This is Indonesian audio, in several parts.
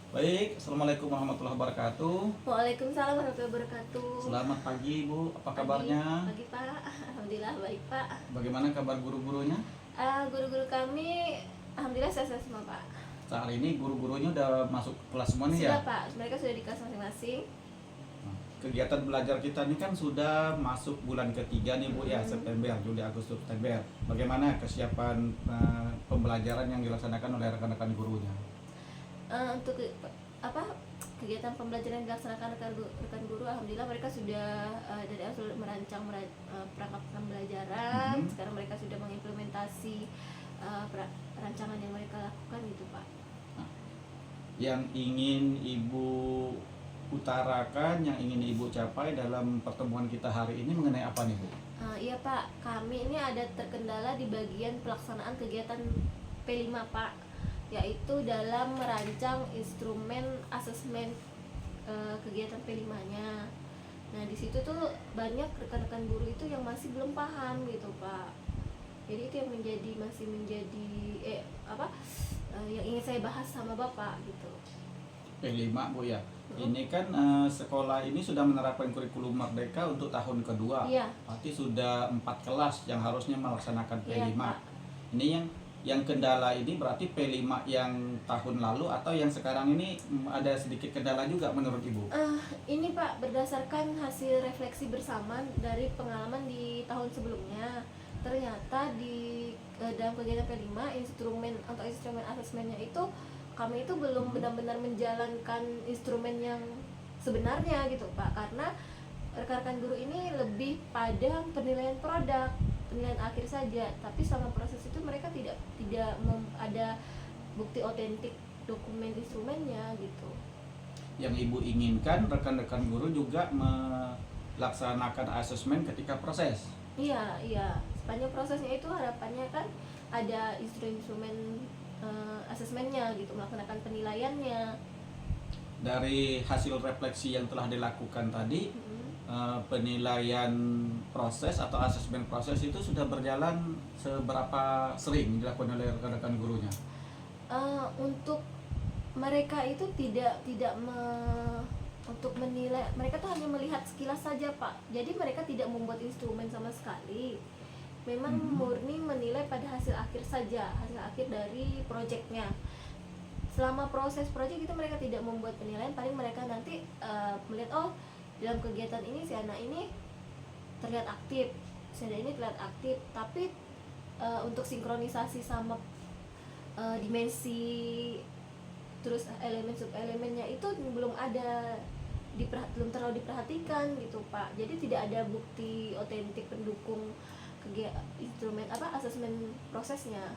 Baik, Assalamualaikum warahmatullahi wabarakatuh. Waalaikumsalam warahmatullahi wabarakatuh. Selamat pagi Ibu, apa Pagi, kabarnya? pagi Pak. Alhamdulillah baik Pak. Bagaimana kabar guru-gurunya? Guru-guru kami, alhamdulillah sehat semua Pak. Saat ini guru-gurunya udah masuk kelas semua nih ya? Sudah Pak, mereka sudah di kelas masing-masing. Nah, kegiatan belajar kita ini kan sudah masuk bulan ketiga nih Bu ya, Mm-mm. September, Juli, Agustus, September. Bagaimana kesiapan pembelajaran yang dilaksanakan oleh rekan-rekan gurunya? Untuk kegiatan pembelajaran yang dilaksanakan rekan guru, alhamdulillah mereka sudah dari awal sudah merancang perangkat pembelajaran. Mhm. Sekarang mereka sudah mengimplementasi rancangan yang mereka lakukan gitu Pak. Nah, yang ingin Ibu utarakan, yang ingin Ibu capai dalam pertemuan kita hari ini mengenai apa nih Bu? Iya Pak, kami ini ada terkendala di bagian pelaksanaan kegiatan P5 Pak, yaitu dalam merancang instrumen asesmen kegiatan P5-nya. Nah, di situ tuh banyak rekan-rekan guru itu yang masih belum paham gitu Pak. Jadi itu yang masih menjadi yang ingin saya bahas sama Bapak gitu. P5 Bu ya. Ini kan sekolah ini sudah menerapkan kurikulum merdeka untuk tahun kedua. Iya. Berarti sudah 4 kelas yang harusnya melaksanakan Iya P5. Pak. Ini yang kendala ini berarti P5 yang tahun lalu atau yang sekarang ini ada sedikit kendala juga menurut Ibu? Ini Pak, berdasarkan hasil refleksi bersama dari pengalaman di tahun sebelumnya, ternyata di dalam kegiatan P5 untuk instrumen asesmennya itu kami itu belum benar-benar menjalankan instrumen yang sebenarnya gitu Pak, karena rekan-rekan guru ini lebih pada penilaian produk, penilaian akhir saja, tapi selama proses itu mereka tidak ada bukti otentik dokumen instrumennya gitu. Yang Ibu inginkan rekan-rekan guru juga melaksanakan asesmen ketika proses. Iya, sepanjang prosesnya itu harapannya kan ada instrumen asesmennya gitu, melaksanakan penilaiannya. Dari hasil refleksi yang telah dilakukan tadi, penilaian proses atau asesmen proses itu sudah berjalan seberapa sering dilakukan oleh rekan-rekan gurunya? Untuk mereka itu untuk menilai, mereka tuh hanya melihat sekilas saja Pak. Jadi mereka tidak membuat instrumen sama sekali. Memang murni menilai pada hasil akhir saja, hasil akhir dari proyeknya. Selama proses proyek itu mereka tidak membuat penilaian, paling mereka nanti melihat dalam kegiatan ini si anak ini terlihat aktif, si anak ini terlihat aktif, tapi untuk sinkronisasi sama dimensi terus elemen subelemennya itu belum belum terlalu diperhatikan gitu Pak. Jadi tidak ada bukti otentik pendukung instrumen asesmen prosesnya.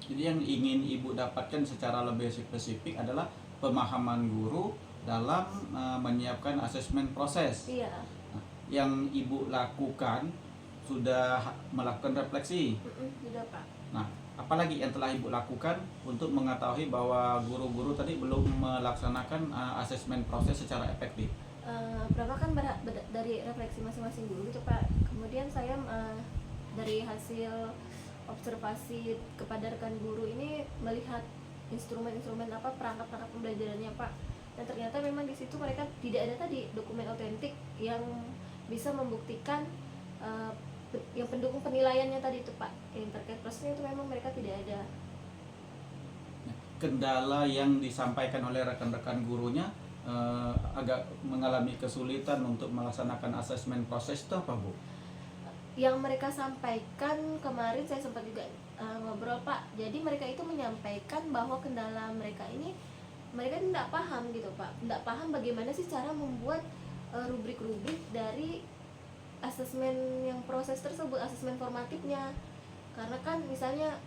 Jadi yang ingin Ibu dapatkan secara lebih spesifik adalah pemahaman guru dalam menyiapkan asesmen proses. Iya. Nah, yang Ibu lakukan sudah melakukan refleksi. Sudah Pak. Nah, apalagi yang telah Ibu lakukan untuk mengetahui bahwa guru-guru tadi belum melaksanakan asesmen proses secara efektif? Pertama kan dari refleksi masing-masing guru gitu Pak. Kemudian saya dari hasil observasi kepada rekan guru ini melihat instrumen-instrumen perangkat-perangkat pembelajarannya Pak. Dan ternyata memang di situ mereka tidak ada tadi dokumen otentik yang bisa membuktikan yang pendukung penilaiannya tadi itu Pak. Yang terkait prosesnya itu memang mereka tidak ada. Kendala yang disampaikan oleh rekan-rekan gurunya agak mengalami kesulitan untuk melaksanakan asesmen proses itu apa Bu? Yang mereka sampaikan kemarin saya sempat juga ngobrol Pak. Jadi mereka itu menyampaikan bahwa kendala mereka ini mereka tidak paham gitu Pak. Tidak paham bagaimana sih cara membuat rubrik-rubrik dari asesmen yang proses tersebut, asesmen formatifnya. Karena kan misalnya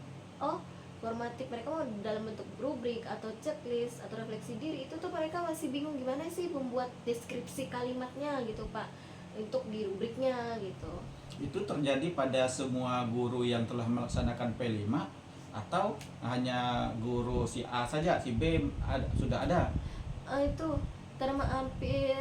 formatif mereka mau dalam bentuk rubrik atau checklist atau refleksi diri, itu tuh mereka masih bingung gimana sih membuat deskripsi kalimatnya gitu Pak untuk di rubriknya gitu. Itu terjadi pada semua guru yang telah melaksanakan P5 atau hanya guru si A saja, si B sudah ada? Itu hampir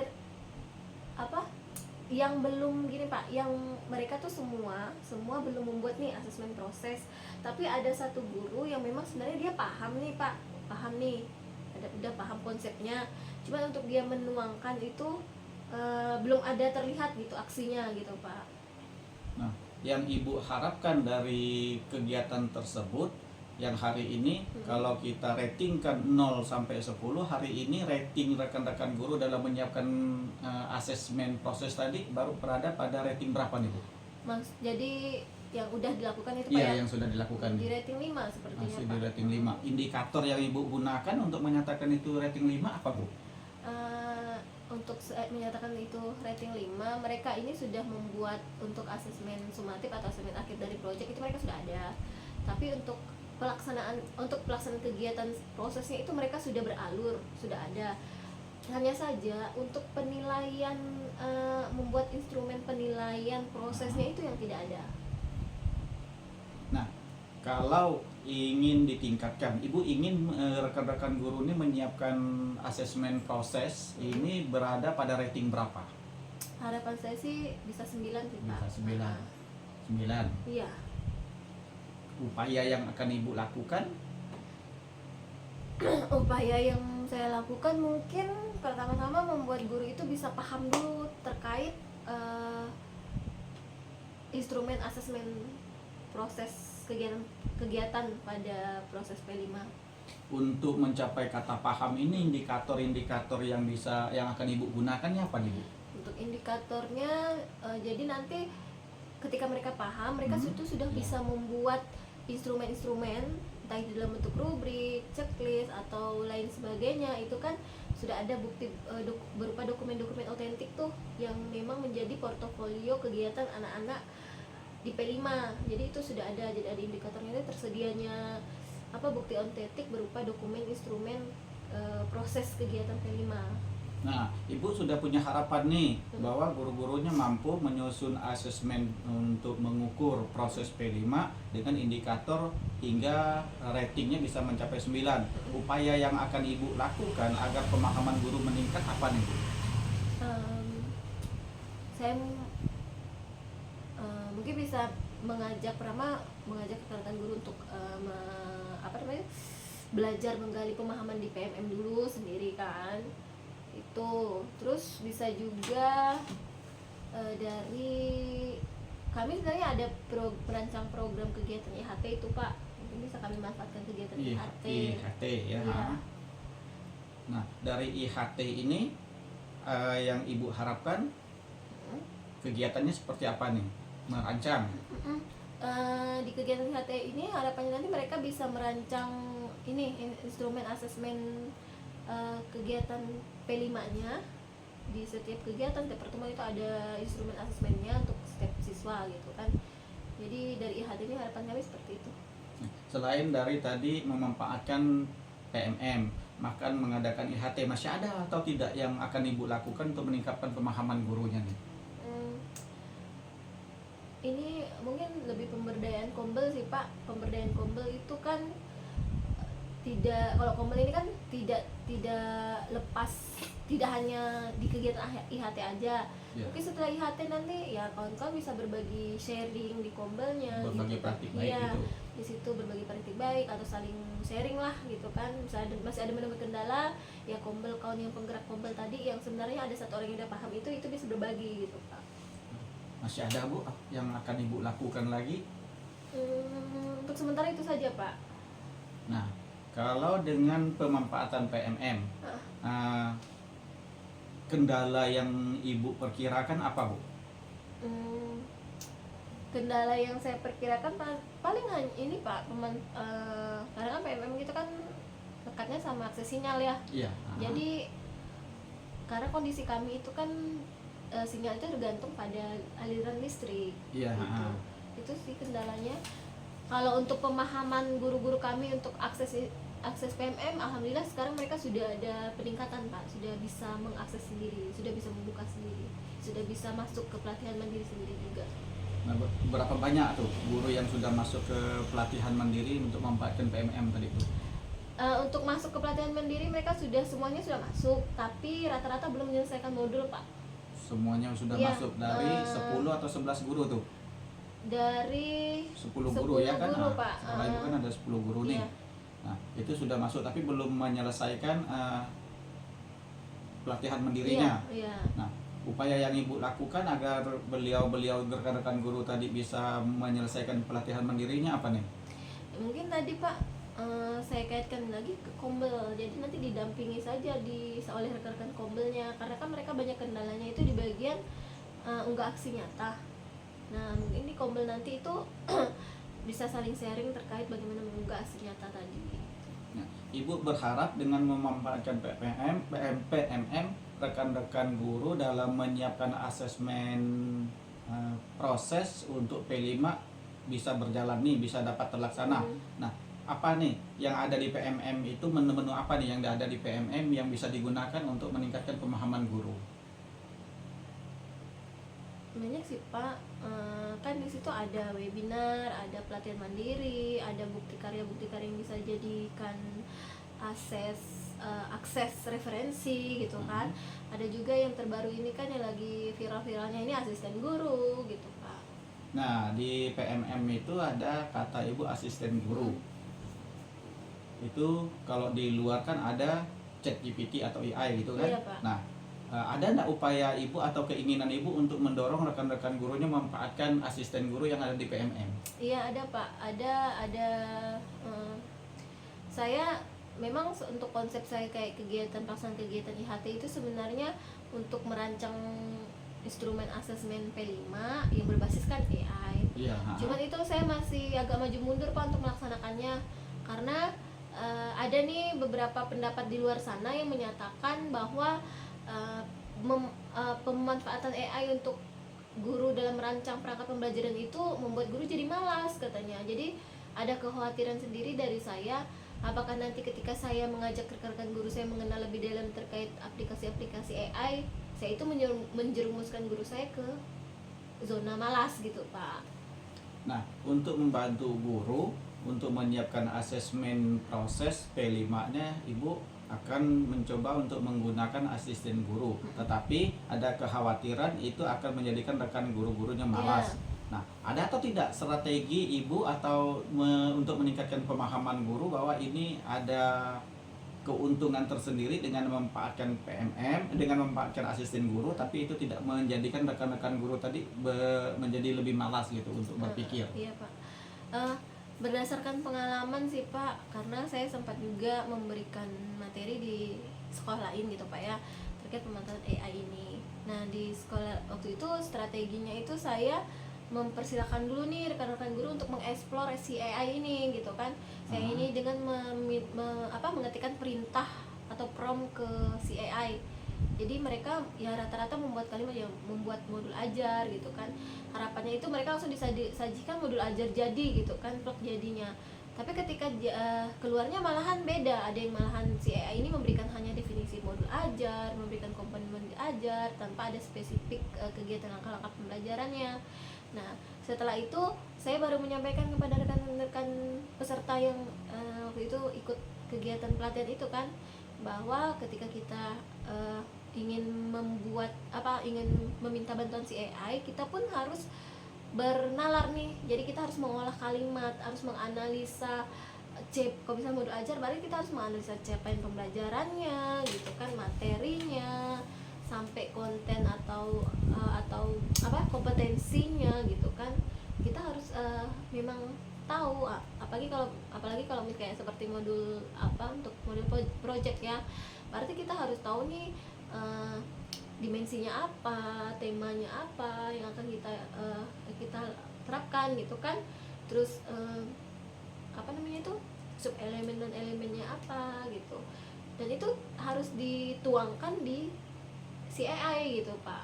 yang belum gini Pak, yang mereka tuh semua belum membuat nih asesmen proses, tapi ada satu guru yang memang sebenarnya dia paham nih Pak, paham nih, ada udah paham konsepnya, cuma untuk dia menuangkan itu belum ada terlihat gitu aksinya gitu Pak. Nah, yang Ibu harapkan dari kegiatan tersebut yang hari ini, kalau kita ratingkan 0 sampai 10, hari ini rating rekan-rekan guru dalam menyiapkan asesmen proses tadi baru berada pada rating berapa nih Bu? Jadi yang udah dilakukan itu Pak Iya, ya? yang sudah dilakukan. Di rating 5 sepertinya Masih Pak. di rating 5. Indikator yang Ibu gunakan untuk menyatakan itu rating 5 apa Bu? Untuk menyatakan itu rating 5, mereka ini sudah membuat untuk asesmen sumatif atau asesmen akhir dari proyek itu mereka sudah ada. Tapi untuk pelaksanaan kegiatan prosesnya itu mereka sudah beralur, sudah ada. Hanya saja untuk penilaian, membuat instrumen penilaian prosesnya itu yang tidak ada. Nah, kalau ingin ditingkatkan, Ibu ingin rekan-rekan guru ini menyiapkan asesmen proses ini berada pada rating berapa? Harapan saya sih bisa 9 sih Pak. Bisa 9. Iya. Upaya yang akan Ibu lakukan? Upaya yang saya lakukan mungkin pertama-tama membuat guru itu bisa paham dulu terkait instrumen asesmen proses kegiatan pada proses P5. Untuk mencapai kata paham ini, indikator-indikator yang akan Ibu gunakannya apa nih Bu? Untuk indikatornya, jadi nanti ketika mereka paham, mereka itu sudah bisa membuat instrumen-instrumen, entah itu dalam bentuk rubrik, checklist atau lain sebagainya. Itu kan sudah ada bukti berupa dokumen-dokumen otentik tuh yang memang menjadi portofolio kegiatan anak-anak di P5. Jadi itu sudah ada, jadi ada indikatornya, tersedianya bukti otentik berupa dokumen instrumen proses kegiatan P5. Nah, Ibu sudah punya harapan nih bahwa guru-gurunya mampu menyusun asesmen untuk mengukur proses P5 dengan indikator hingga ratingnya bisa mencapai 9. Upaya yang akan Ibu lakukan agar pemahaman guru meningkat apa nih Bu? Saya mungkin bisa mengajak rekan-rekan guru untuk belajar menggali pemahaman di PMM dulu sendiri kan. Itu terus bisa juga dari kami sebenarnya ada merancang program kegiatan IHT itu Pak, mungkin bisa kami manfaatkan kegiatan IHT ya. Iya. Nah, dari IHT ini yang Ibu harapkan kegiatannya seperti apa nih? Merancang. Di kegiatan IHT ini harapannya nanti mereka bisa merancang ini instrumen asesmen kegiatan P5-nya. Di setiap kegiatan, setiap pertemuan itu ada instrumen asesmennya untuk setiap siswa gitu kan. Jadi dari IHT ini harapan kami seperti itu. Selain dari tadi memanfaatkan PMM, maka mengadakan IHT, masih ada atau tidak yang akan Ibu lakukan untuk meningkatkan pemahaman gurunya nih? Ini mungkin lebih pemberdayaan kombel sih Pak. Pemberdayaan kombel itu kan kalau kombel ini kan tidak lepas, tidak hanya di kegiatan IHT aja. Mungkin setelah IHT nanti ya kawan-kawan bisa berbagi sharing di kombelnya, berbagi gitu. praktik baik gitu. Di situ berbagi praktik baik atau saling sharing lah gitu kan. Misalnya masih ada menemukan kendala, ya kombel kawan yang penggerak kombel tadi yang sebenarnya ada satu orang yang udah paham itu bisa berbagi gitu Pak. Masih ada Bu yang akan Ibu lakukan lagi? Untuk sementara itu saja Pak. Nah, kalau dengan pemanfaatan PMM, kendala yang Ibu perkirakan apa Bu? Kendala yang saya perkirakan paling hanya ini Pak, karena kan PMM kita kan dekatnya sama akses sinyal ya. Iya. Jadi karena kondisi kami itu kan sinyal itu tergantung pada aliran listrik. Iya. Gitu. Itu sih kendalanya. Kalau untuk pemahaman guru-guru kami untuk akses PMM, alhamdulillah sekarang mereka sudah ada peningkatan Pak, sudah bisa mengakses sendiri, sudah bisa membuka sendiri, sudah bisa masuk ke pelatihan mandiri sendiri juga. Nah, berapa banyak tuh guru yang sudah masuk ke pelatihan mandiri untuk memanfaatkan PMM tadi Bu? Untuk masuk ke pelatihan mandiri mereka semuanya sudah masuk, tapi rata-rata belum menyelesaikan modul Pak. Semuanya sudah masuk dari 10 atau 11 guru tuh? Dari 10 guru ya kan? guru, Pak. Sekolah Ibu kan ada 10 guru nih. Iya. Nah, itu sudah masuk tapi belum menyelesaikan pelatihan mandirinya. Iya, iya. Nah, upaya yang Ibu lakukan agar beliau-beliau rekan-rekan guru tadi bisa menyelesaikan pelatihan mandirinya apa nih? Mungkin tadi Pak, saya kaitkan lagi ke Kombel. Jadi nanti didampingi saja oleh rekan-rekan Kombelnya, karena kan mereka banyak kendalanya itu di bagian unggah aksi nyata. Nah, mungkin di Kombel nanti itu bisa saling sharing terkait bagaimana mengunggah aksi nyata tadi. Nah, Ibu berharap dengan memanfaatkan PMM, rekan-rekan guru dalam menyiapkan asesmen proses untuk P5 bisa berjalan nih, bisa dapat terlaksana. Nah, apa nih yang ada di PMM itu, menu-menu apa nih yang ada di PMM yang bisa digunakan untuk meningkatkan pemahaman guru? Banyak sih Pak, kan di situ ada webinar, ada pelatihan mandiri, ada bukti karya yang bisa dijadikan akses referensi gitu kan. Ada juga yang terbaru ini kan yang lagi viral-viralnya ini asisten guru gitu Pak. Nah, di PMM itu ada kata Ibu asisten guru. Itu kalau di luar kan ada ChatGPT atau AI gitu kan. Iya, Pak. Nah, ada nggak upaya Ibu atau keinginan Ibu untuk mendorong rekan-rekan gurunya memanfaatkan asisten guru yang ada di PMM? Iya ada Pak, ada saya memang untuk konsep saya kayak pelaksanaan kegiatan IHT itu sebenarnya untuk merancang instrumen asesmen P5 yang berbasiskan AI. Iya. Cuman itu saya masih agak maju mundur Pak untuk melaksanakannya, karena ada nih beberapa pendapat di luar sana yang menyatakan bahwa pemanfaatan AI untuk guru dalam merancang perangkat pembelajaran itu membuat guru jadi malas katanya. Jadi ada kekhawatiran sendiri dari saya, apakah nanti ketika saya mengajak rekan-rekan guru saya mengenal lebih dalam terkait aplikasi-aplikasi AI, saya itu menjerumuskan guru saya ke zona malas gitu Pak. Nah, untuk membantu guru untuk menyiapkan asesmen proses P5-nya, Ibu akan mencoba untuk menggunakan asisten guru. Tetapi ada kekhawatiran itu akan menjadikan rekan guru-gurunya malas. Nah, ada atau tidak strategi Ibu atau untuk meningkatkan pemahaman guru bahwa ini ada keuntungan tersendiri dengan memanfaatkan PMM, dengan memanfaatkan asisten guru, tapi itu tidak menjadikan rekan-rekan guru tadi menjadi lebih malas gitu untuk berpikir? Iya Pak, berdasarkan pengalaman sih Pak, karena saya sempat juga memberikan materi di sekolah lain gitu Pak ya, terkait pemanfaatan AI ini. Nah di sekolah waktu itu strateginya itu saya mempersilahkan dulu nih rekan-rekan guru untuk mengeksplor si AI ini gitu kan. Saya ini dengan mengetikkan perintah atau prompt ke si AI. Jadi mereka ya rata-rata membuat kalimat yang membuat modul ajar gitu kan. Harapannya itu mereka langsung disajikan modul ajar jadi gitu kan, vlog jadinya. Tapi ketika keluarnya malahan beda, ada yang malahan si AI ini memberikan hanya definisi modul ajar, memberikan komponen modul ajar tanpa ada spesifik kegiatan langkah-langkah pembelajarannya. Nah setelah itu saya baru menyampaikan kepada rekan-rekan peserta yang waktu itu ikut kegiatan pelatihan itu kan, bahwa ketika kita ingin meminta bantuan si AI, kita pun harus bernalar nih. Jadi kita harus mengolah kalimat, harus menganalisa kalau misalnya modul ajar, berarti kita harus menganalisa capaian pembelajarannya gitu kan, materinya sampai konten atau kompetensinya gitu kan. Kita harus memang tahu, apalagi kalau kayak seperti modul untuk modul project ya, berarti kita harus tahu nih dimensinya apa, temanya apa yang akan kita terapkan gitu kan. Terus sub elemen dan elemennya apa gitu, dan itu harus dituangkan di CAI gitu Pak.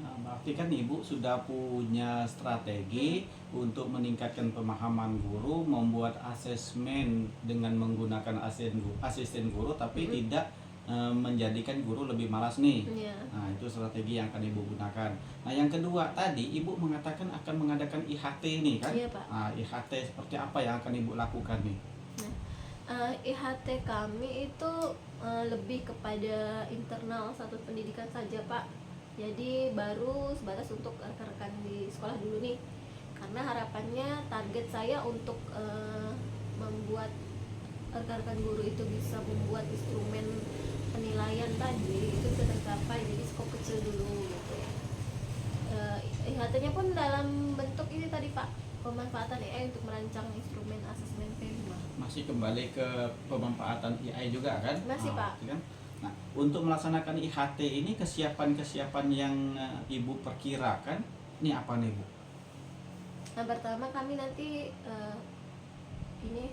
Nah, berarti kan Ibu sudah punya strategi untuk meningkatkan pemahaman guru, membuat asesmen dengan menggunakan asisten guru, tapi tidak menjadikan guru lebih malas nih. Nah, itu strategi yang akan Ibu gunakan. Nah, yang kedua tadi Ibu mengatakan akan mengadakan IHT nih kan? Iya, Pak. Nah, IHT seperti apa yang akan Ibu lakukan nih? IHT kami itu lebih kepada internal satu pendidikan saja Pak. Jadi baru sebatas untuk rekan-rekan di sekolah dulu nih. Karena harapannya target saya untuk membuat rekan-rekan guru itu bisa membuat instrumen penilaian tadi itu bisa tercapai, jadi skop kecil dulu gitu. IHT-nya pun dalam bentuk ini tadi Pak, pemanfaatan AI untuk merancang instrumen asesmen P5. Masih kembali ke pemanfaatan AI juga kan? Masih, Pak. Gitu kan? Nah, untuk melaksanakan IHT ini kesiapan-kesiapan yang Ibu perkirakan ini apa nih Bu? Nah, pertama kami nanti ini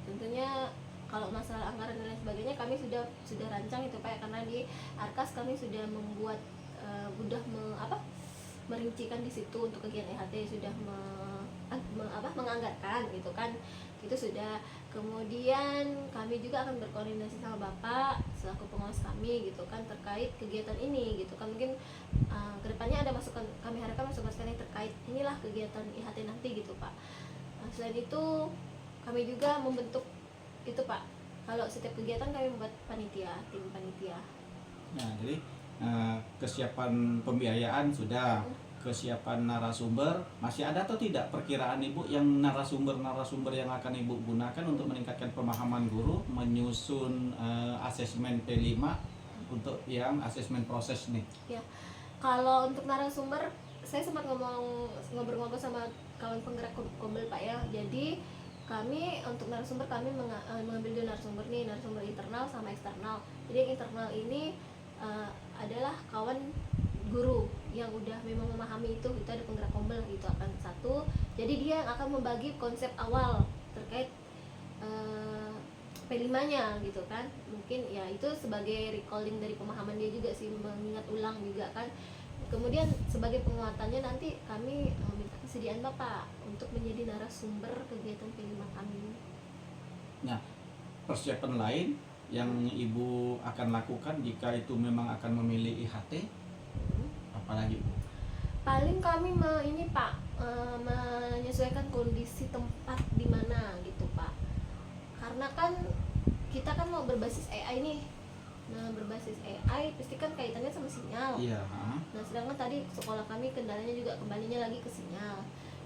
tentunya kalau masalah anggaran dan lain sebagainya kami sudah rancang itu Pak, karena di Arkas kami sudah membuat merincikan di situ untuk kegiatan IHT, sudah menganggarkan gitu kan, itu sudah. Kemudian kami juga akan berkoordinasi sama Bapak selaku pengawas kami gitu kan terkait kegiatan ini gitu kan, mungkin kedepannya ada masukan, kami harapkan masukan yang terkait inilah kegiatan IHT nanti gitu Pak. Selain itu kami juga membentuk itu Pak, kalau setiap kegiatan kami membuat panitia, tim panitia. Nah, jadi kesiapan pembiayaan sudah, kesiapan narasumber masih ada atau tidak perkiraan Ibu yang narasumber yang akan Ibu gunakan untuk meningkatkan pemahaman guru menyusun asesmen P5 untuk yang asesmen proses nih? Ya, kalau untuk narasumber saya sempat ngobrol-ngobrol sama kawan penggerak Kombel Pak ya. Jadi kami untuk narasumber kami mengambil dua narasumber nih, narasumber internal sama eksternal. Jadi yang internal ini adalah kawan guru yang udah memang memahami itu ada penggerak Kombel, itu akan satu. Jadi dia yang akan membagi konsep awal terkait P5-nya gitu kan. Mungkin ya itu sebagai recalling dari pemahaman dia juga sih, mengingat ulang juga kan. Kemudian sebagai penguatannya nanti kami minta kesediaan Bapak untuk menjadi narasumber kegiatan P5 kami. Nah, persiapan lain yang Ibu akan lakukan jika itu memang akan memilih IHT, apalagi Bu? Paling kami ini Pak, menyesuaikan kondisi tempat di mana gitu Pak. Karena kan kita kan mau berbasis AI nih. Nah, berbasis AI pasti kan kaitannya sama sinyal. Iya. Nah, sedangkan tadi sekolah kami kendalanya juga kembalinya lagi ke sinyal.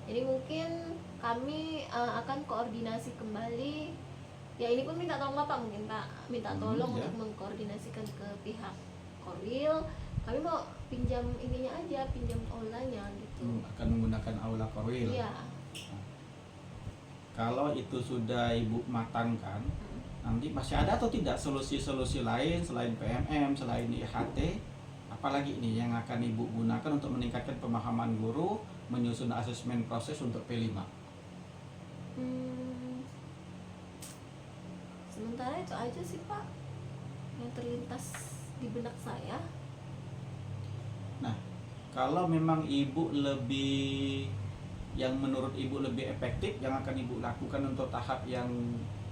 Jadi mungkin kami akan koordinasi kembali. Ya ini pun minta tolong Bapak mungkin Pak, minta tolong ya. untuk mengkoordinasikan ke pihak Korwil. Kami mau pinjam ininya aja, pinjam aulanya gitu. Akan menggunakan aula Korwil. Iya. Kalau itu sudah Ibu matangkan, nanti masih ada atau tidak solusi-solusi lain selain PMM, selain IHT, apalagi ini yang akan Ibu gunakan untuk meningkatkan pemahaman guru menyusun asesmen proses untuk P5? Sementara itu aja sih Pak yang terlintas di benak saya. Nah, kalau memang Ibu yang menurut Ibu lebih efektif yang akan Ibu lakukan untuk tahap yang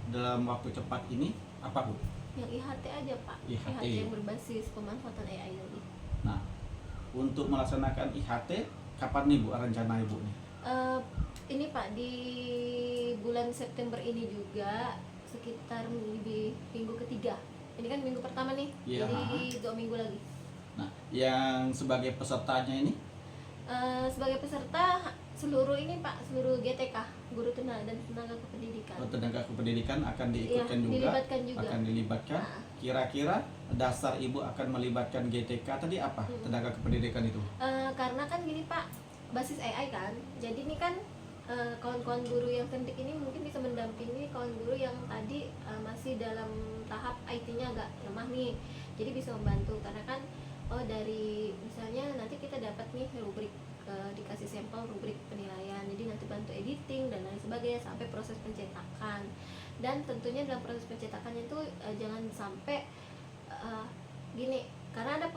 dalam waktu cepat ini apa Bu? Yang IHT aja Pak, IHT. yang berbasis pemanfaatan AI ini. Nah, untuk melaksanakan IHT kapan nih Bu rencana Ibu nih? Ini Pak di bulan September ini juga sekitar di minggu ketiga. Ini kan minggu pertama nih, Ya. jadi 2 minggu lagi. Nah, yang sebagai pesertanya ini? Sebagai peserta seluruh ini Pak, seluruh GTK, guru dan tenaga kependidikan. Tenaga kependidikan akan diikutkan Iya, juga, dilibatkan juga. akan dilibatkan. Nah. Kira-kira dasar Ibu akan melibatkan GTK tadi apa? Tenaga kependidikan itu? Karena kan gini Pak, basis AI kan, jadi ini kan kawan-kawan guru yang kendik ini mungkin bisa mendampingi kawan guru yang tadi masih dalam tahap IT-nya agak lemah nih, jadi bisa membantu. Karena kan dari misalnya nanti kita dapat nih rubrik, dikasih sampel rubrik penilaian, jadi nanti bantu editing dan lain sebagainya sampai proses pencetakan. Dan tentunya dalam proses pencetakannya itu jangan sampai gini, karena ada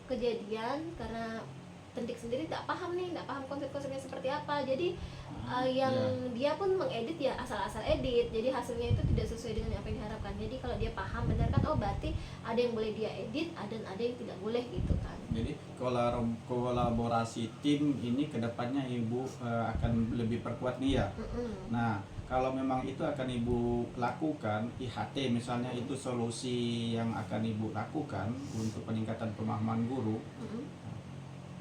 kejadian karena tendik sendiri tidak paham konsep-konsepnya seperti apa, jadi dia pun mengedit ya asal-asal edit, jadi hasilnya itu tidak sesuai dengan apa yang diharapkan. Jadi kalau dia paham benar kan, berarti ada yang boleh dia edit dan ada yang tidak boleh gitu kan. Jadi kolaborasi tim ini kedepannya Ibu akan lebih perkuat nih ya. Nah, kalau memang itu akan Ibu lakukan IHT misalnya, itu solusi yang akan Ibu lakukan untuk peningkatan pemahaman guru.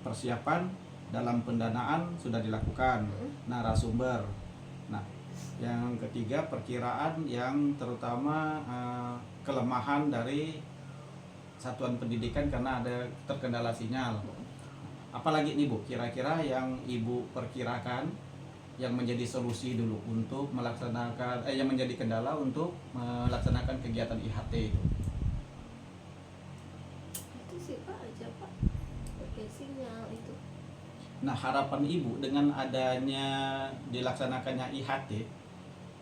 Persiapan dalam pendanaan sudah dilakukan, narasumber. Nah, Yang ketiga, perkiraan yang terutama kelemahan dari satuan pendidikan karena ada terkendala sinyal. Apalagi nih Bu, kira-kira yang Ibu perkirakan yang menjadi solusi dulu untuk melaksanakan yang menjadi kendala untuk melaksanakan kegiatan IHT itu. Itu sih Pak aja Pak, pakai sinyal itu. Nah, harapan Ibu dengan adanya dilaksanakannya IHT,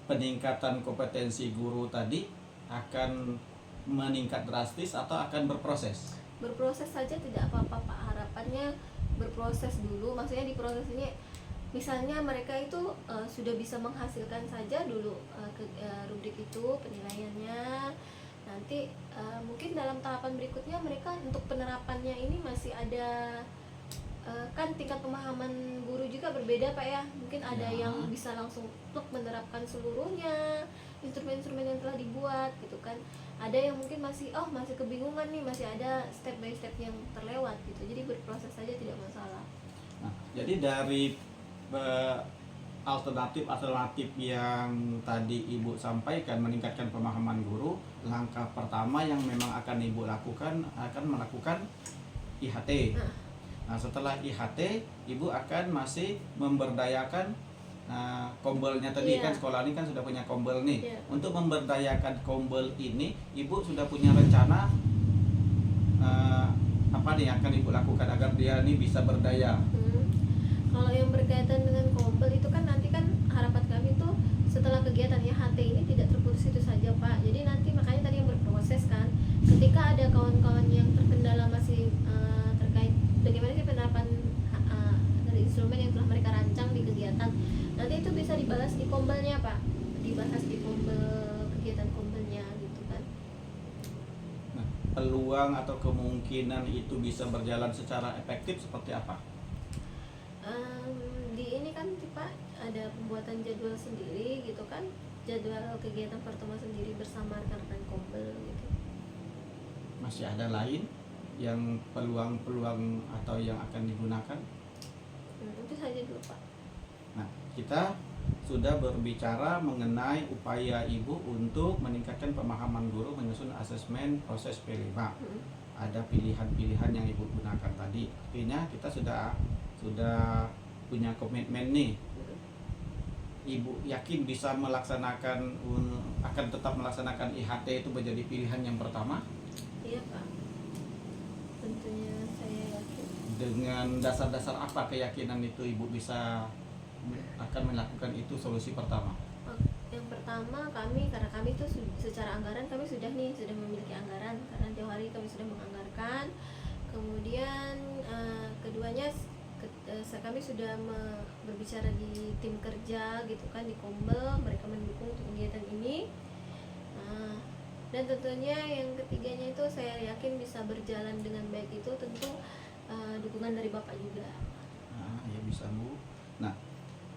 peningkatan kompetensi guru tadi akan meningkat drastis atau akan berproses? Berproses saja tidak apa-apa Pak, harapannya berproses dulu, maksudnya di proses ini misalnya mereka itu sudah bisa menghasilkan saja dulu rubrik itu penilaiannya, nanti mungkin dalam tahapan berikutnya mereka untuk penerapannya ini masih ada kan tingkat pemahaman guru juga berbeda Pak ya, mungkin ada Ya. yang bisa langsung plek menerapkan seluruhnya instrumen-instrumen yang telah dibuat gitu kan, ada yang mungkin masih kebingungan nih, masih ada step by step yang terlewat gitu, jadi berproses saja tidak masalah. Nah, jadi dari alternatif yang tadi Ibu sampaikan meningkatkan pemahaman guru, langkah pertama yang memang akan Ibu lakukan akan melakukan IHT. Nah, setelah IHT, Ibu akan masih memberdayakan kombelnya tadi. Iya. Kan sekolah ini kan sudah punya kombel nih. Iya. Untuk memberdayakan kombel ini, Ibu sudah punya rencana apa nih yang akan Ibu lakukan agar dia ini bisa berdaya? Kalau yang berkaitan dengan kombel itu kan nanti kan harapan kami tuh setelah kegiatan IHT ini tidak terputus itu saja Pak, jadi nanti makanya tadi yang berproses kan, ketika ada kawan-kawan yang terkendala masih terkait bagaimana sih penerapan dari instrumen yang telah mereka rancang di kegiatan, nanti itu bisa dibalas di kombelnya Pak, dibahas di kombel kegiatan kombelnya gitu kan. Nah, peluang atau kemungkinan itu bisa berjalan secara efektif seperti apa? Di ini kan Pak ada pembuatan jadwal sendiri gitu kan, jadwal kegiatan pertemuan sendiri bersama rekan-rekan kombel gitu. Masih ada lain yang peluang-peluang atau yang akan digunakan? Itu saja dulu Pak. Nah, kita sudah berbicara mengenai upaya Ibu untuk meningkatkan pemahaman guru menyusun asesmen proses P5. Ada pilihan-pilihan yang Ibu gunakan tadi. Artinya kita sudah punya komitmen nih. Ibu yakin bisa melaksanakan akan tetap melaksanakan IHT itu menjadi pilihan yang pertama? Iya Pak, tentunya saya yakin. Dengan dasar-dasar apa keyakinan itu Ibu bisa akan melakukan itu solusi pertama? Yang pertama karena kami tuh secara anggaran kami sudah memiliki anggaran, karena jauh hari kami sudah menganggarkan. Kemudian keduanya kami sudah berbicara di tim kerja gitu kan, di kombel, mereka mendukung untuk kegiatan ini. Dan tentunya yang ketiganya itu saya yakin bisa berjalan dengan baik, itu tentu dukungan dari Bapak juga. Nah, ya bisa Bu. Nah,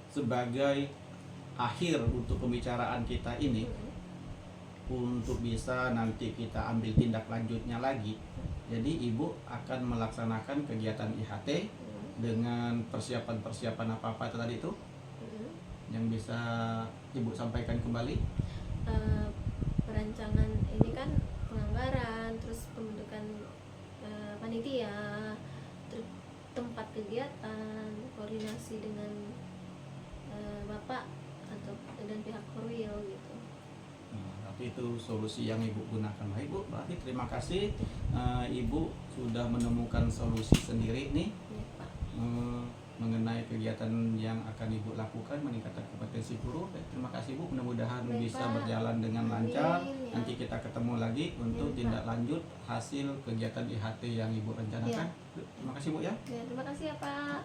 sebagai akhir untuk pembicaraan kita ini, untuk bisa nanti kita ambil tindak lanjutnya lagi, jadi Ibu akan melaksanakan kegiatan IHT dengan persiapan-persiapan apa-apa tadi itu yang bisa Ibu sampaikan kembali? Perancangan ini kan penganggaran, terus pembentukan panitia, terus tempat kegiatan, koordinasi dengan Bapak atau dan pihak Korwil gitu. Tapi itu solusi yang Ibu gunakan. Baik Bu, berarti terima kasih Ibu sudah menemukan solusi sendiri nih Ya, Pak. mengenai kegiatan yang akan Ibu lakukan meningkatkan kompetensi guru. Terima kasih Bu, mudah-mudahan Baik, bisa Pak. berjalan dengan Amin, lancar. ya. Nanti kita ketemu lagi untuk Pak. tindak lanjut hasil kegiatan IHT yang Ibu rencanakan. Terima kasih Bu ya. Ya, terima kasih ya Pak.